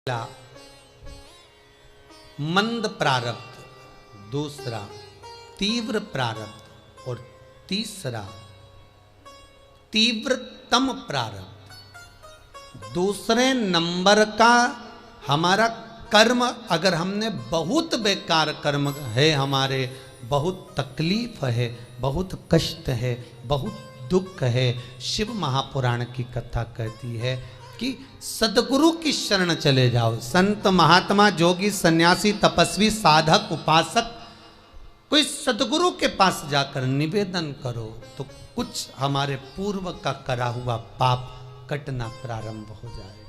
पहला मंद प्रारब्ध, दूसरा तीव्र प्रारब्ध और तीसरा तीव्रतम प्रारब्ध। दूसरे नंबर का हमारा कर्म, अगर हमने बहुत बेकार कर्म है, हमारे बहुत तकलीफ है, बहुत कष्ट है, बहुत दुख है, शिव महापुराण की कथा कहती है कि सदगुरु की शरण चले जाओ। संत महात्मा जोगी सन्यासी तपस्वी साधक उपासक कोई सदगुरु के पास जाकर निवेदन करो तो कुछ हमारे पूर्व का करा हुआ पाप कटना प्रारंभ हो जाए।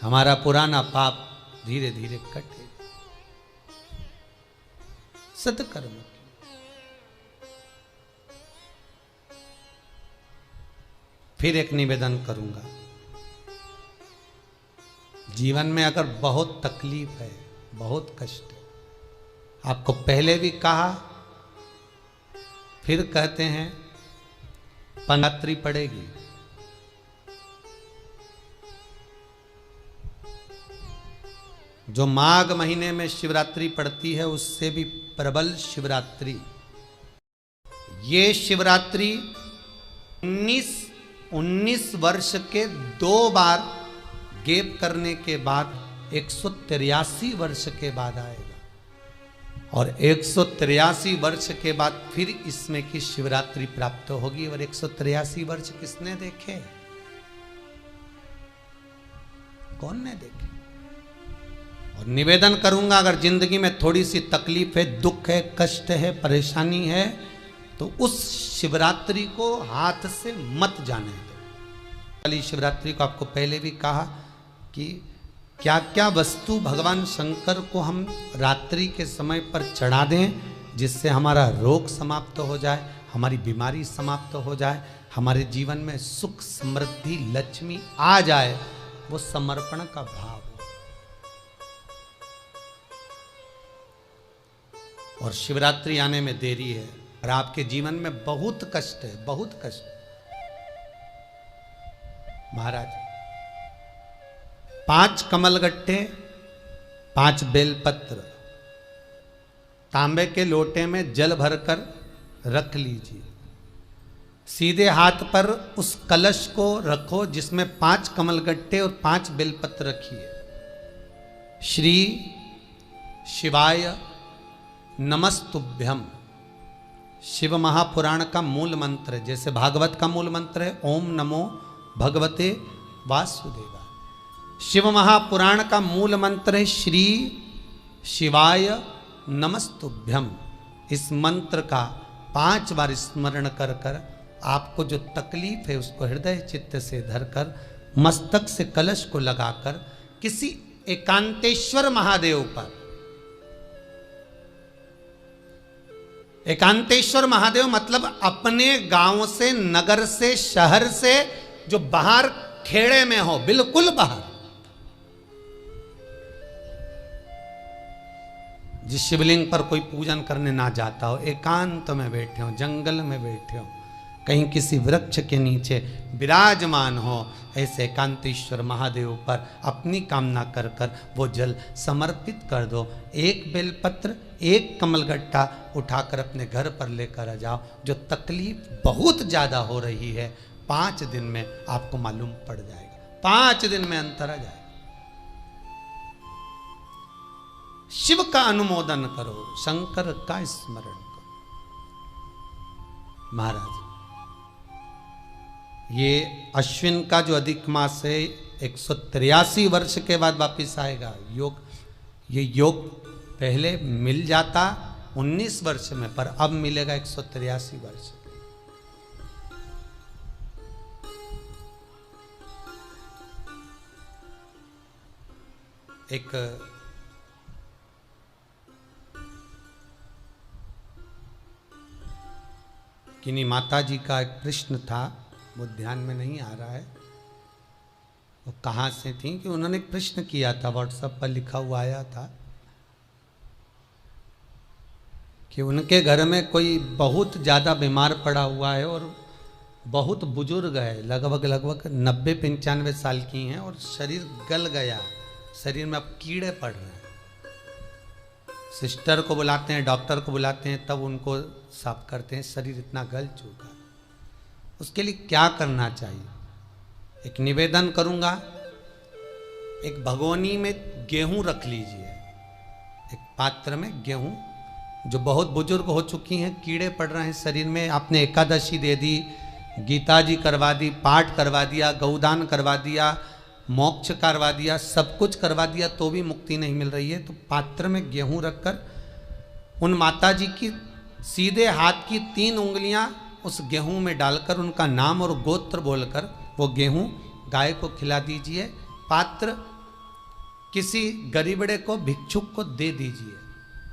हमारा पुराना पाप धीरे धीरे कटे। सत्कर्म फिर एक निवेदन करूंगा, जीवन में अगर बहुत तकलीफ है, बहुत कष्ट है, आपको पहले भी कहा फिर कहते हैं, पंगात्री पड़ेगी। जो माघ महीने में शिवरात्रि पड़ती है उससे भी प्रबल शिवरात्रि। ये शिवरात्रि 19 वर्ष के 2 बार गैप करने के बाद 183 वर्ष के बाद आएगा और 183 वर्ष के बाद फिर इसमें की शिवरात्रि प्राप्त होगी। और 183 वर्ष किसने देखे? कौन ने देखे? और निवेदन करूंगा, अगर जिंदगी में थोड़ी सी तकलीफ है, दुख है, कष्ट है, परेशानी है, तो उस शिवरात्रि को हाथ से मत जाने दो। वाली शिवरात्रि को आपको पहले भी कहा कि क्या क्या वस्तु भगवान शंकर को हम रात्रि के समय पर चढ़ा दें जिससे हमारा रोग समाप्त हो जाए, हमारी बीमारी समाप्त हो जाए, हमारे जीवन में सुख समृद्धि लक्ष्मी आ जाए। वो समर्पण का भाव। और शिवरात्रि आने में देरी है और आपके जीवन में बहुत कष्ट है, बहुत कष्ट। महाराज 5 कमलगट्टे, 5 बेलपत्र तांबे के लोटे में जल भरकर रख लीजिए। सीधे हाथ पर उस कलश को रखो जिसमें 5 कमलगट्टे और 5 बेलपत्र रखिए। श्री शिवाय नमस्तुभ्यम शिव महापुराण का मूल मंत्र है। जैसे भागवत का मूल मंत्र है ओम नमो भगवते वासुदेवाय, शिव महापुराण का मूल मंत्र है श्री शिवाय नमस्तुभ्यम। इस मंत्र का 5 बार स्मरण कर कर आपको जो तकलीफ है उसको हृदय चित्त से धरकर मस्तक से कलश को लगाकर किसी एकांतेश्वर महादेव पर, एकांतेश्वर महादेव मतलब अपने गांव से, नगर से, शहर से जो बाहर खेड़े में हो, बिल्कुल बाहर, जिस शिवलिंग पर कोई पूजन करने ना जाता हो, एकांत में बैठे हो, जंगल में बैठे हो, कहीं किसी वृक्ष के नीचे विराजमान हो, ऐसे एकांतेश्वर महादेव पर अपनी कामना कर कर वो जल समर्पित कर दो। 1 बेलपत्र, 1 कमलगट्टा उठाकर अपने घर पर लेकर आ जाओ। जो तकलीफ बहुत ज़्यादा हो रही है 5 दिन में आपको मालूम पड़ जाएगा, 5 दिन में अंतर आ जाएगा। शिव का अनुमोदन करो, शंकर का स्मरण करो। महाराज ये अश्विन का जो अधिक मास है 183 वर्ष के बाद वापिस आएगा। योग, ये योग पहले मिल जाता 19 वर्ष में, पर अब मिलेगा 183 वर्ष। एक किन्हीं माता जी का एक प्रश्न था, वो ध्यान में नहीं आ रहा है वो कहाँ से थी, कि उन्होंने एक प्रश्न किया था, व्हाट्सएप पर लिखा हुआ आया था कि उनके घर में कोई बहुत ज़्यादा बीमार पड़ा हुआ है और बहुत बुजुर्ग है, लगभग 90-95 साल की हैं और शरीर गल गया, शरीर में अब कीड़े पड़ रहे हैं। सिस्टर को बुलाते हैं, डॉक्टर को बुलाते हैं, तब उनको साफ करते हैं, शरीर इतना गल चुका। उसके लिए क्या करना चाहिए? एक निवेदन करूंगा, एक भगोनी में गेहूं रख लीजिए, एक पात्र में गेहूं, जो बहुत बुजुर्ग हो चुकी हैं, कीड़े पड़ रहे हैं शरीर में, आपने एकादशी दे दी, गीता जी करवा दी, पाठ करवा दिया, गौदान करवा दिया, मोक्ष करवा दिया, सब कुछ करवा दिया, तो भी मुक्ति नहीं मिल रही है, तो पात्र में गेहूं रखकर उन माता जी की सीधे हाथ की 3 उंगलियां उस गेहूं में डालकर उनका नाम और गोत्र बोलकर वो गेहूं गाय को खिला दीजिए। पात्र किसी गरीबड़े को, भिक्षुक को दे दीजिए।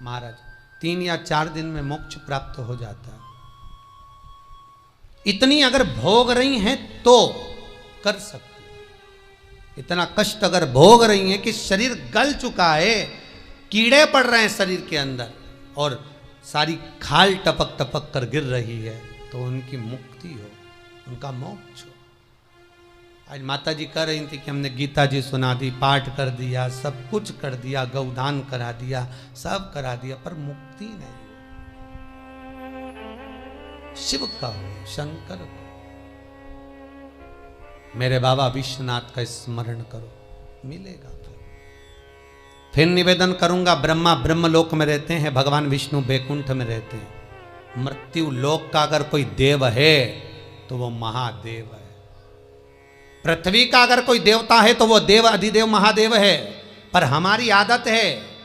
महाराज 3 या 4 दिन में मोक्ष प्राप्त हो जाता है। इतनी अगर भोग रही हैं तो कर सकते, इतना कष्ट अगर भोग रही हैं कि शरीर गल चुका है, कीड़े पड़ रहे हैं शरीर के अंदर और सारी खाल टपक टपक कर गिर रही है, तो उनकी मुक्ति हो, उनका मोक्ष हो। आज माता जी कह रही थी कि हमने गीता जी सुना दी, पाठ कर दिया, सब कुछ कर दिया, गौदान करा दिया, सब करा दिया, पर मुक्ति नहीं। शिव का हो, शंकर को, मेरे बाबा विश्वनाथ का स्मरण करो, मिलेगा। फिर निवेदन करूंगा, ब्रह्मा ब्रह्मलोक में रहते हैं, भगवान विष्णु बैकुंठ में रहते हैं। मृत्यु लोक का अगर कोई देव है तो वो महादेव है। पृथ्वी का अगर कोई देवता है तो वो देव अधिदेव महादेव है। पर हमारी आदत है,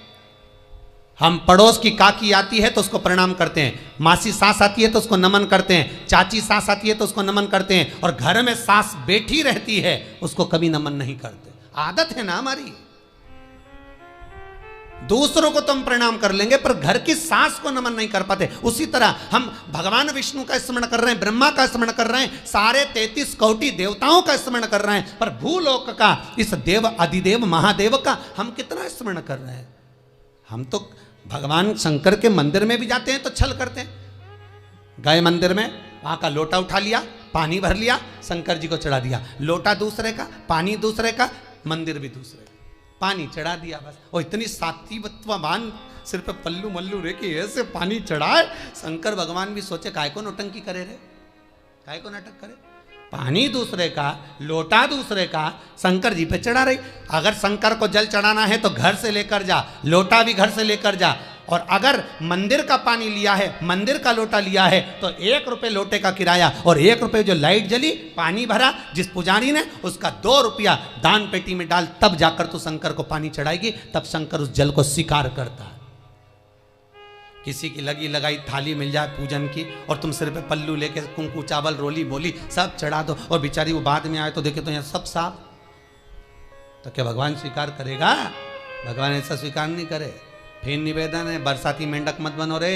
हम पड़ोस की काकी आती है तो उसको प्रणाम करते हैं, मासी सास आती है तो उसको नमन करते हैं, चाची सास आती है तो उसको नमन करते हैं, और घर में सास बैठी रहती है उसको कभी नमन नहीं करते। आदत है ना हमारी। दूसरों को तो हम प्रणाम कर लेंगे पर घर की सास को नमन नहीं कर पाते। उसी तरह हम भगवान विष्णु का स्मरण कर रहे हैं, ब्रह्मा का स्मरण कर रहे हैं, सारे 33 कोटि देवताओं का स्मरण कर रहे हैं, पर भूलोक का इस देव अधिदेव महादेव का हम कितना स्मरण कर रहे हैं। हम तो भगवान शंकर के मंदिर में भी जाते हैं तो छल करते हैं। गए मंदिर में, वहां का लोटा उठा लिया, पानी भर लिया, शंकर जी को चढ़ा दिया, लोटा दूसरे का, पानी दूसरे का, मंदिर भी दूसरे का, पानी चढ़ा दिया बस। और इतनी सात्वित्ववान सिर पे पल्लू मल्लू रे कि ऐसे पानी चढ़ाए। शंकर भगवान भी सोचे काय को नौटंकी करे रे, काय को नाटक करे। पानी दूसरे का, लोटा दूसरे का, शंकर जी पे चढ़ा रही। अगर शंकर को जल चढ़ाना है तो घर से लेकर जा, लोटा भी घर से लेकर जा। और अगर मंदिर का पानी लिया है, मंदिर का लोटा लिया है तो 1 रुपये लोटे का किराया, और 1 रुपये जो लाइट जली, पानी भरा जिस पुजारी ने, उसका 2 रुपया दान पेटी में डाल, तब जाकर तू शंकर को पानी चढ़ाएगी, तब शंकर उस जल को स्वीकार करता है। किसी की लगी लगाई थाली मिल जाए पूजन की और तुम सिर पे पल्लू लेके कुंकू चावल रोली मोली सब चढ़ा दो, और बेचारी वो बाद में आए तो देखे तो यहाँ सब साफ, तो क्या भगवान स्वीकार करेगा? भगवान ऐसा स्वीकार नहीं करे। फिर निवेदन है, बरसाती मेंढक मत बनो रे,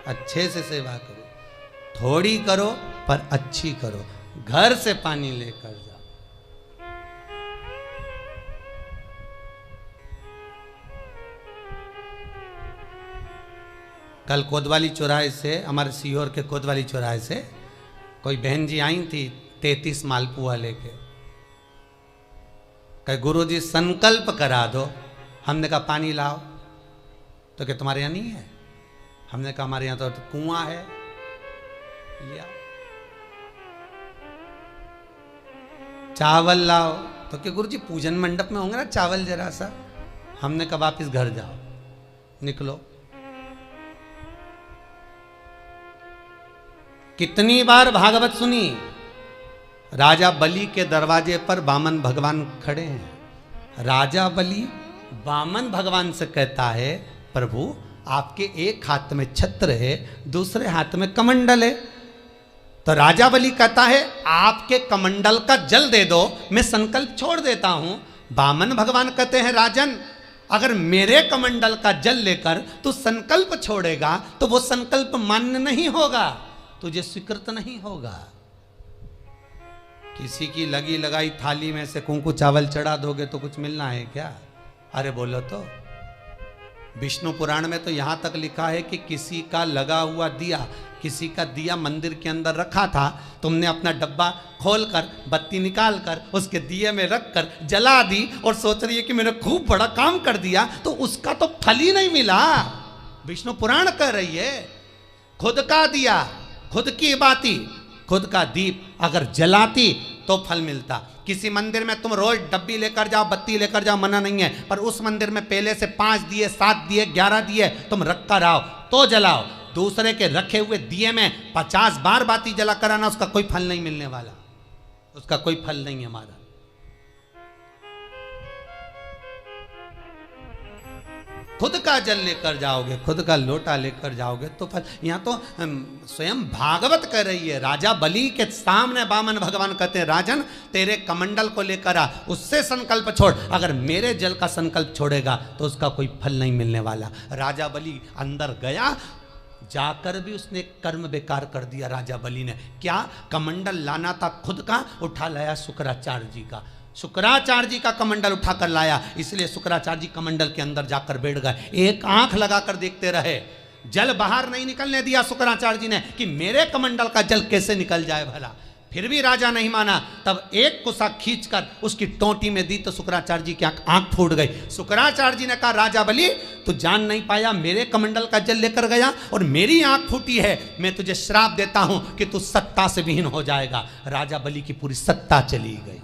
अच्छे से सेवा करो, थोड़ी करो पर अच्छी करो। घर से पानी लेकर जाओ। कल कोतवाली चौराहे से, हमारे सीहोर के कोतवाली चौराहे से कोई बहन जी आई थी 33 मालपुआ लेके। कहे गुरुजी संकल्प करा दो। हमने कहा पानी लाओ, तो क्या तुम्हारे यहाँ नहीं है? हमने कहा हमारे यहाँ तो कुआं है, लिया। चावल लाओ, तो क्या गुरुजी पूजन मंडप में होंगे ना चावल जरा सा। हमने कहा वापिस घर जाओ, निकलो। कितनी बार भागवत सुनी? राजा बलि के दरवाजे पर वामन भगवान खड़े हैं। राजा बलि वामन भगवान से कहता है, प्रभु आपके एक हाथ में छत्र है, दूसरे हाथ में कमंडल है। तो राजा बलि कहता है आपके कमंडल का जल दे दो, मैं संकल्प छोड़ देता हूं। वामन भगवान कहते हैं राजन, अगर मेरे कमंडल का जल लेकर तू संकल्प छोड़ेगा तो वो संकल्प मान्य नहीं होगा, तुझे स्वीकृत नहीं होगा। किसी की लगी लगाई थाली में से कुंकू चावल चढ़ा दोगे तो कुछ मिलना है क्या? अरे बोलो तो। विष्णु पुराण में तो यहां तक लिखा है कि किसी का लगा हुआ दिया किसी का दिया मंदिर के अंदर रखा था, तुमने अपना डब्बा खोलकर बत्ती निकाल कर उसके दिए में रख कर जला दी और सोच रही है कि मैंने खूब बड़ा काम कर दिया, तो उसका तो फल ही नहीं मिला। विष्णु पुराण कह रही है, खुद का दिया, खुद की बाती, खुद का दीप अगर जलाती तो फल मिलता। किसी मंदिर में तुम रोज डब्बी लेकर जाओ, बत्ती लेकर जाओ, मना नहीं है, पर उस मंदिर में पहले से 5 दिए, 7 दिए, 11 दिए तुम रख कर आओ तो जलाओ। दूसरे के रखे हुए दिए में 50 बार बाती जला कर आना, उसका कोई फल नहीं मिलने वाला, उसका कोई फल नहीं है हमारा। खुद का जल लेकर जाओगे, खुद का लोटा लेकर जाओगे तो फल। यहां तो स्वयं भागवत कह रही है, राजा बलि के सामने वामन भगवान कहते हैं, राजन तेरे कमंडल को लेकर आ, उससे संकल्प छोड़, अगर मेरे जल का संकल्प छोड़ेगा तो उसका कोई फल नहीं मिलने वाला। राजा बलि अंदर गया, जाकर भी उसने कर्म बेकार कर दिया। राजा बलि ने क्या, कमंडल लाना था खुद का, उठा लाया शुक्राचार्य जी का, शुक्राचार्य जी का कमंडल उठाकर लाया, इसलिए शुक्राचार्य जी कमंडल के अंदर जाकर बैठ गए, एक आंख लगाकर देखते रहे, जल बाहर नहीं निकलने दिया शुक्राचार्य जी ने कि मेरे कमंडल का जल कैसे निकल जाए भला। फिर भी राजा नहीं माना, तब एक कुसा खींचकर उसकी टोंटी में दी तो शुक्राचार्य जी की आंख फूट गई। शुक्राचार्य जी ने कहा, राजा बलि तू जान नहीं पाया, मेरे कमंडल का जल लेकर गया और मेरी आंख फूटी है, मैं तुझे श्राप देता हूं कि तू सत्ता से विहीन हो जाएगा। राजा बलि की पूरी सत्ता चली गई,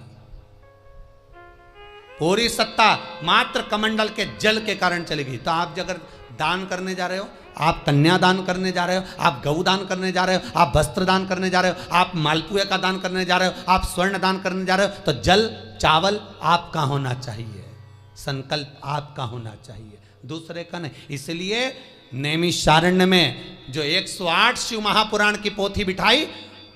पूरी सत्ता मात्र कमंडल के जल के कारण चली गई। तो आप अगर दान करने जा रहे हो, आप कन्यादान करने जा रहे हो, आप गौ दान करने जा रहे हो, आप वस्त्र दान करने जा रहे हो, आप मालपुए का दान करने जा रहे हो, आप स्वर्ण दान करने जा रहे हो, तो जल चावल आपका होना चाहिए, संकल्प आपका होना चाहिए, दूसरे का नहीं। इसलिए नैमिषारण्य में जो 108 शिव महापुराण की पोथी बिठाई,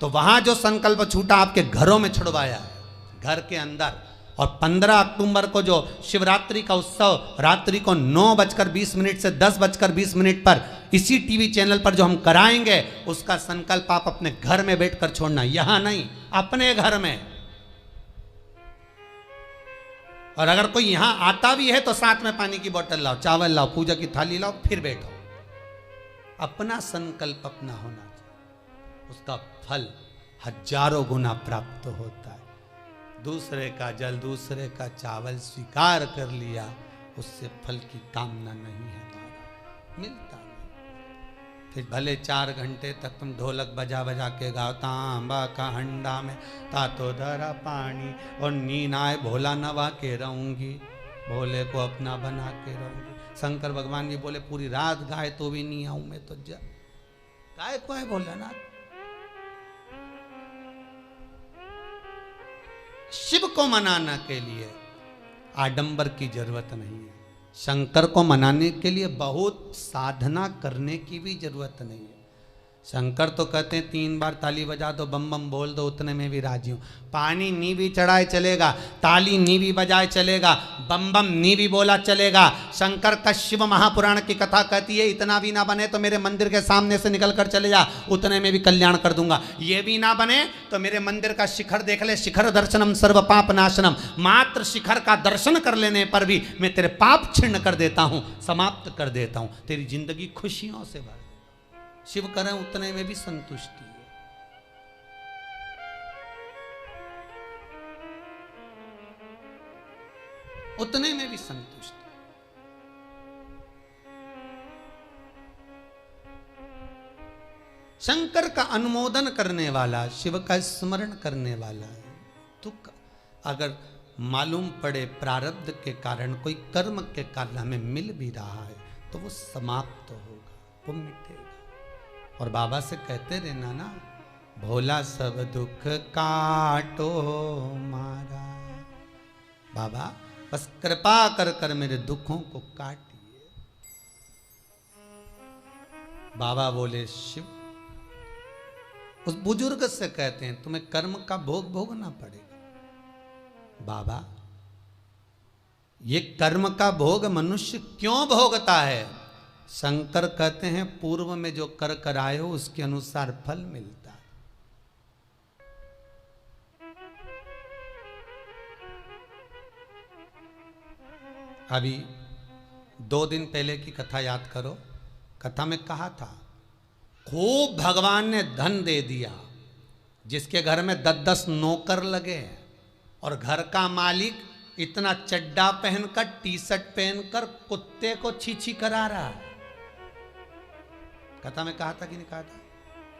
तो वहां जो संकल्प छूटा आपके घरों में छुड़वाया है, घर के अंदर। और 15 अक्टूबर को जो शिवरात्रि का उत्सव रात्रि को 9:20 से 10:20 पर इसी टीवी चैनल पर जो हम कराएंगे, उसका संकल्प आप अपने घर में बैठकर छोड़ना, यहां नहीं, अपने घर में। और अगर कोई यहां आता भी है तो साथ में पानी की बोतल लाओ, चावल लाओ, पूजा की थाली लाओ, फिर बैठो। अपना संकल्प अपना होना चाहिए, उसका फल हजारों गुना प्राप्त होता है। दूसरे का जल, दूसरे का चावल स्वीकार कर लिया, उससे फल की कामना नहीं है, मिलता नहीं। फिर भले 4 घंटे तक तुम ढोलक बजा बजा के गाओ, तांबा का हंडा में तातो धरा पानी, और नींद आए भोला नवा के रहूंगी, भोले को अपना बना के रहूंगी। शंकर भगवान भी बोले पूरी रात गाए तो भी नहीं आऊं मैं, तो गाय को है भोलानाथ। शिव को मनाने के लिए आडंबर की जरूरत नहीं है, शंकर को मनाने के लिए बहुत साधना करने की भी जरूरत नहीं है। शंकर तो कहते हैं 3 बार ताली बजा दो, बम बम बोल दो, उतने में भी राजी हूं। पानी नी भी चढ़ाए चलेगा, ताली नी भी बजाए चलेगा, बम बम नी भी बोला चलेगा। शंकर का शिव महापुराण की कथा कहती है, इतना भी ना बने तो मेरे मंदिर के सामने से निकल कर चले जा, उतने में भी कल्याण कर दूंगा। ये भी ना बने तो मेरे मंदिर का शिखर देख ले, शिखर दर्शनम सर्व पाप नाशनम, मात्र शिखर का दर्शन कर लेने पर भी मैं तेरे पाप छिन्न कर देता हूं, समाप्त कर देता हूं, तेरी जिंदगी खुशियों से भर। शिव करें उतने में भी संतुष्टि है। उतने में भी संतुष्टि। शंकर का अनुमोदन करने वाला, शिव का स्मरण करने वाला है। तो अगर मालूम पड़े प्रारब्ध के कारण, कोई कर्म के कारण हमें मिल भी रहा है, तो वो समाप्त होगा, वो मिटेगा। और बाबा से कहते रहना ना, भोला सब दुख काटो मारा, बाबा बस कृपा कर कर मेरे दुखों को काटिए। बाबा बोले शिव उस बुजुर्ग से कहते हैं, तुम्हें कर्म का भोग भोगना पड़ेगा। बाबा ये कर्म का भोग मनुष्य क्यों भोगता है? शंकर कहते हैं, पूर्व में जो कर कर आए हो उसके अनुसार फल मिलता है। अभी 2 दिन पहले की कथा याद करो, कथा में कहा था खूब भगवान ने धन दे दिया, जिसके घर में 10-10 नौकर लगे हैं, और घर का मालिक इतना चड्डा पहनकर, टी शर्ट पहनकर कुत्ते को छी करा रहा है। कथा में कहा था कि नहीं कहा था?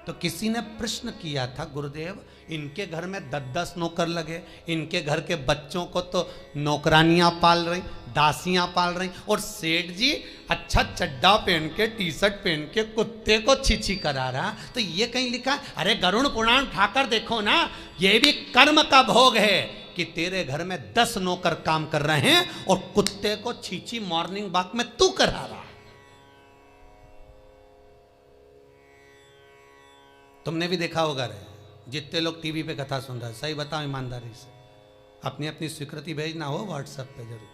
तो किसी ने प्रश्न किया था, गुरुदेव इनके घर में 10-10 नौकर लगे, इनके घर के बच्चों को तो नौकरानियां पाल रही, दासियां पाल रही, और सेठ जी अच्छा चड्डा पहन के, टी शर्ट पहन के कुत्ते को छी करा रहा। तो ये कहीं लिखा, अरे गरुड़ पुराण उठाकर देखो ना, ये भी कर्म का भोग है कि तेरे घर में 10 नौकर काम कर रहे हैं और कुत्ते को छी मॉर्निंग वॉक में तू करा रहा। तुमने भी देखा होगा रे, जितने लोग टीवी पे कथा सुन रहे हैं, सही बताओ ईमानदारी से, अपनी अपनी स्वीकृति भेजना हो व्हाट्सएप पे जरूर।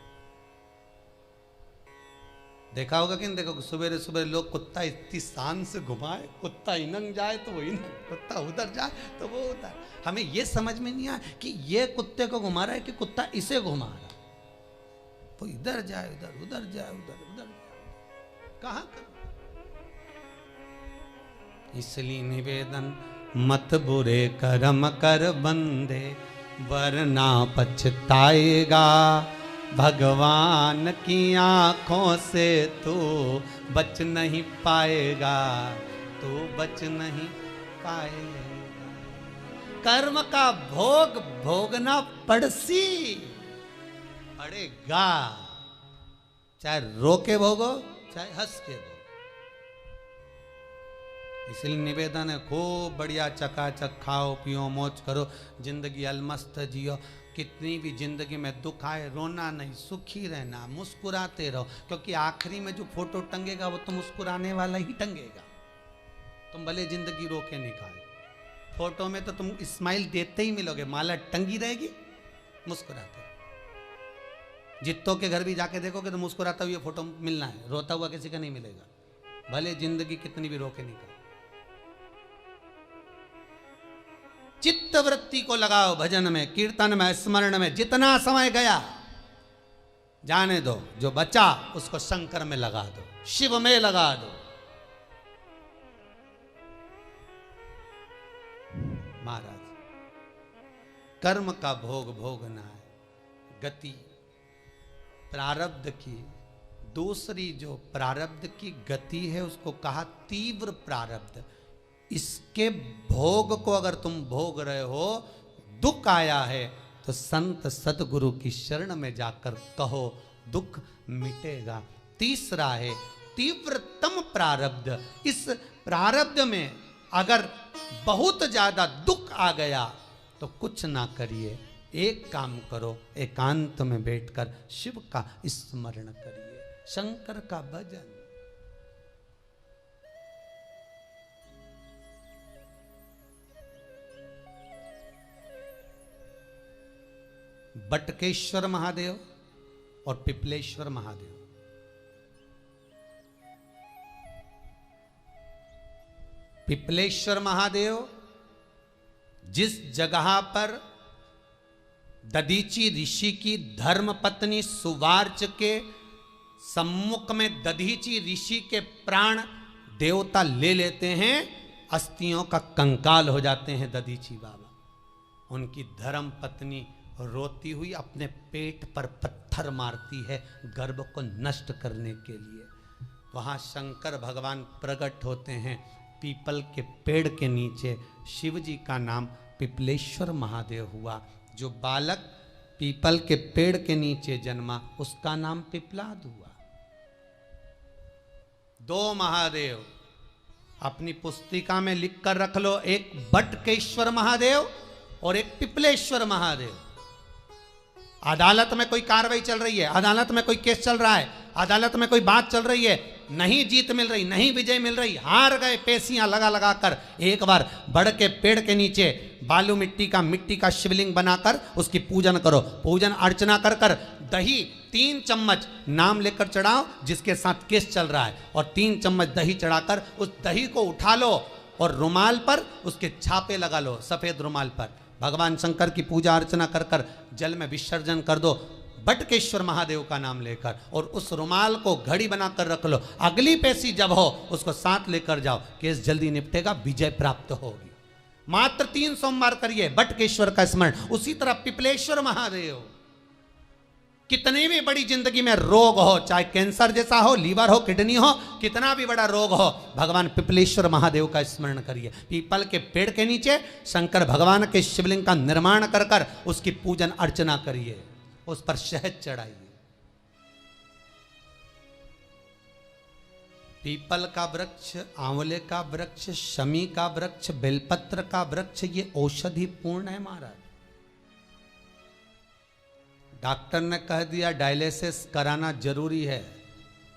देखा होगा कि नहीं देखो, सुबह सुबह लोग कुत्ता इतनी शान से घुमाए, कुत्ता इनंग जाए तो वो इनंग, कुत्ता उधर जाए तो वो उधर। हमें ये समझ में नहीं आया कि ये कुत्ते को घुमा रहा है कि कुत्ता इसे घुमा रहा है। वो इधर जाए उधर, उधर जाए उधर, उधर जाए, कहां कर। इसलिए निवेदन, मत बुरे कर्म कर बंदे, वरना पछताएगा। भगवान की आंखों से तू बच नहीं पाएगा, तू बच नहीं पाएगा। कर्म का भोग भोगना पड़सी पड़ेगा, चाहे रो के भोगो चाहे हंस के भोगो। इसलिए निवेदन है, खूब बढ़िया चकाचक खाओ पियो मौज करो, जिंदगी अलमस्त जियो। कितनी भी जिंदगी में दुख आए रोना नहीं, सुखी रहना, मुस्कुराते रहो, क्योंकि आखिरी में जो फोटो टंगेगा वो तो मुस्कुराने वाला ही टंगेगा। तुम भले जिंदगी रो के निकालो, फोटो में तो तुम स्माइल देते ही मिलोगे, माला टंगी रहेगी मुस्कुराते। जित्तों के घर भी जाके देखोगे तो मुस्कुराता हुआ फोटो मिलना है, रोता हुआ किसी का नहीं मिलेगा, भले जिंदगी कितनी भी रो के निकालो। चित्त वृत्ति को लगाओ भजन में, कीर्तन में, स्मरण में। जितना समय गया जाने दो, जो बचा उसको शंकर में लगा दो, शिव में लगा दो। महाराज, कर्म का भोग भोगना है, गति प्रारब्ध की। दूसरी जो प्रारब्ध की गति है उसको कहा तीव्र प्रारब्ध। इसके भोग को अगर तुम भोग रहे हो, दुख आया है तो संत सतगुरु की शरण में जाकर कहो, दुख मिटेगा। तीसरा है तीव्रतम प्रारब्ध। इस प्रारब्ध में अगर बहुत ज्यादा दुख आ गया तो कुछ ना करिए, एक काम करो, एकांत में बैठकर शिव का स्मरण करिए, शंकर का भजन। बटकेश्वर महादेव और पिपलेश्वर महादेव, पिपलेश्वर महादेव जिस जगह पर दधीची ऋषि की धर्म पत्नी सुवार्च के सम्मुख में दधीची ऋषि के प्राण देवता ले लेते हैं, अस्थियों का कंकाल हो जाते हैं दधीची बाबा। उनकी धर्म पत्नी रोती हुई अपने पेट पर पत्थर मारती है गर्भ को नष्ट करने के लिए। वहां शंकर भगवान प्रकट होते हैं पीपल के पेड़ के नीचे। शिव जी का नाम पिपलेश्वर महादेव हुआ। जो बालक पीपल के पेड़ के नीचे जन्मा उसका नाम पिपलाद हुआ। दो महादेव अपनी पुस्तिका में लिख कर रख लो, एक बटकेश्वर महादेव और एक पिपलेश्वर महादेव। अदालत में कोई कार्रवाई चल रही है, अदालत में कोई केस चल रहा है, अदालत में कोई बात चल रही है, नहीं जीत मिल रही, नहीं विजय मिल रही, हार गए, पेशियां लगा लगा कर एक बार बड़ के पेड़ के नीचे बालू मिट्टी का शिवलिंग बनाकर उसकी पूजन करो। पूजन अर्चना कर कर दही 3 चम्मच नाम लेकर चढ़ाओ जिसके साथ केस चल रहा है, और 3 चम्मच दही चढ़ाकर उस दही को उठा लो और रुमाल पर उसके छापे लगा लो, सफेद रुमाल पर। भगवान शंकर की पूजा अर्चना कर कर जल में विसर्जन कर दो। बटकेश्वर महादेव का नाम लेकर, और उस रुमाल को घड़ी बनाकर रख लो। अगली पेशी जब हो उसको साथ लेकर जाओ, केस जल्दी निपटेगा, विजय प्राप्त होगी। मात्र 3 सोमवार करिए बटकेश्वर का स्मरण। उसी तरह पिपलेश्वर महादेव, कितनी भी बड़ी जिंदगी में रोग हो, चाहे कैंसर जैसा हो, लीवर हो, किडनी हो, कितना भी बड़ा रोग हो, भगवान पिपलेश्वर महादेव का स्मरण करिए। पीपल के पेड़ के नीचे शंकर भगवान के शिवलिंग का निर्माण कर कर उसकी पूजन अर्चना करिए, उस पर शहद चढ़ाइए। पीपल का वृक्ष, आंवले का वृक्ष, शमी का वृक्ष, बेलपत्र का वृक्ष, ये औषधि पूर्ण है महाराज। डॉक्टर ने कह दिया डायलिसिस कराना जरूरी है,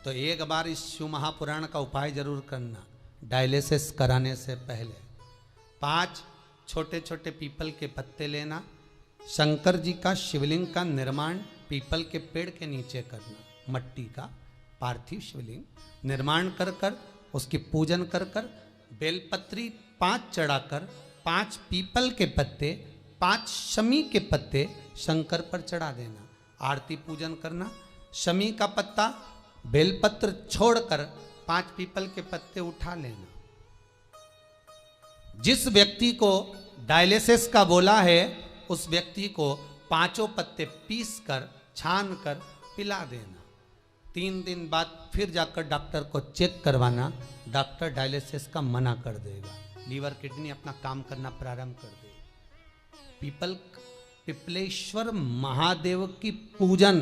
तो एक बार इस शिव महापुराण का उपाय जरूर करना। डायलिसिस कराने से पहले 5 छोटे छोटे पीपल के पत्ते लेना, शंकर जी का शिवलिंग का निर्माण पीपल के पेड़ के नीचे करना। मट्टी का पार्थिव शिवलिंग निर्माण कर कर उसकी पूजन कर कर बेलपत्री 5 चढ़ाकर 5 पीपल के पत्ते, 5 शमी के पत्ते शंकर पर चढ़ा देना। आरती पूजन करना। शमी का पत्ता बेलपत्र छोड़कर 5 पीपल के पत्ते उठा लेना। जिस व्यक्ति को डायलिसिस का बोला है उस व्यक्ति को 5 पत्ते पीस कर छान कर पिला देना। 3 दिन बाद फिर जाकर डॉक्टर को चेक करवाना, डॉक्टर डायलिसिस का मना कर देगा, लीवर किडनी अपना काम करना प्रारंभ कर देगा। पिपलेश्वर महादेव की पूजन,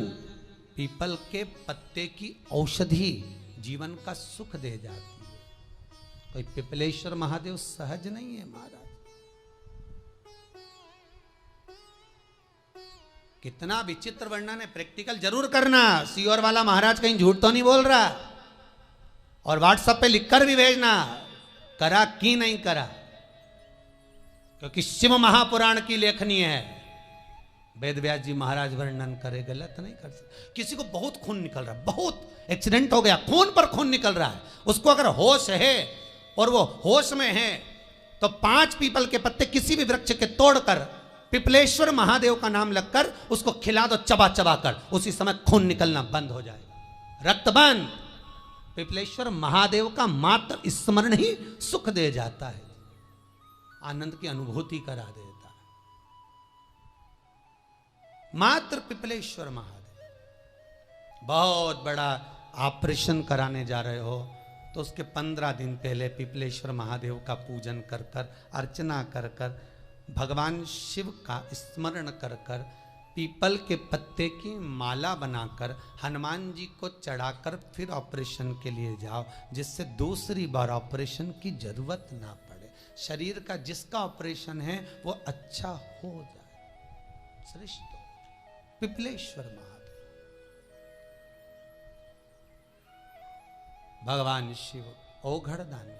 पीपल के पत्ते की औषधि जीवन का सुख दे जाती है। कोई पिपलेश्वर महादेव सहज नहीं है महाराज। कितना विचित्र वर्णन है, प्रैक्टिकल जरूर करना। सीओर वाला महाराज कहीं झूठ तो नहीं बोल रहा, और व्हाट्सएप पे लिखकर भी भेजना करा कि नहीं करा, क्योंकि शिव महापुराण की लेखनी है। वेद व्यास जी महाराज वर्णन करे, गलत नहीं कर सकते। किसी को बहुत खून निकल रहा है, बहुत एक्सीडेंट हो गया, खून पर खून निकल रहा है, उसको अगर होश है और वो होश में है तो 5 पीपल के पत्ते किसी भी वृक्ष के तोड़कर पिपलेश्वर महादेव का नाम लगकर उसको खिला दो, चबा चबा कर, उसी समय खून निकलना बंद हो जाएगा, रक्त बंद। पिपलेश्वर महादेव का मात्र स्मरण ही सुख दे जाता है, आनंद की अनुभूति करा देता है। मात्र पिपलेश्वर महादेव। बहुत बड़ा ऑपरेशन कराने जा रहे हो तो उसके 15 दिन पहले पिपलेश्वर महादेव का पूजन कर कर, अर्चना कर कर, भगवान शिव का स्मरण कर कर, पीपल के पत्ते की माला बनाकर हनुमान जी को चढ़ाकर फिर ऑपरेशन के लिए जाओ, जिससे दूसरी बार ऑपरेशन की जरूरत ना पड़े। शरीर का जिसका ऑपरेशन है वो अच्छा हो जाए। श्रेष्ठ पिपलेश्वर महादेव, भगवान शिव औघड़ दानी।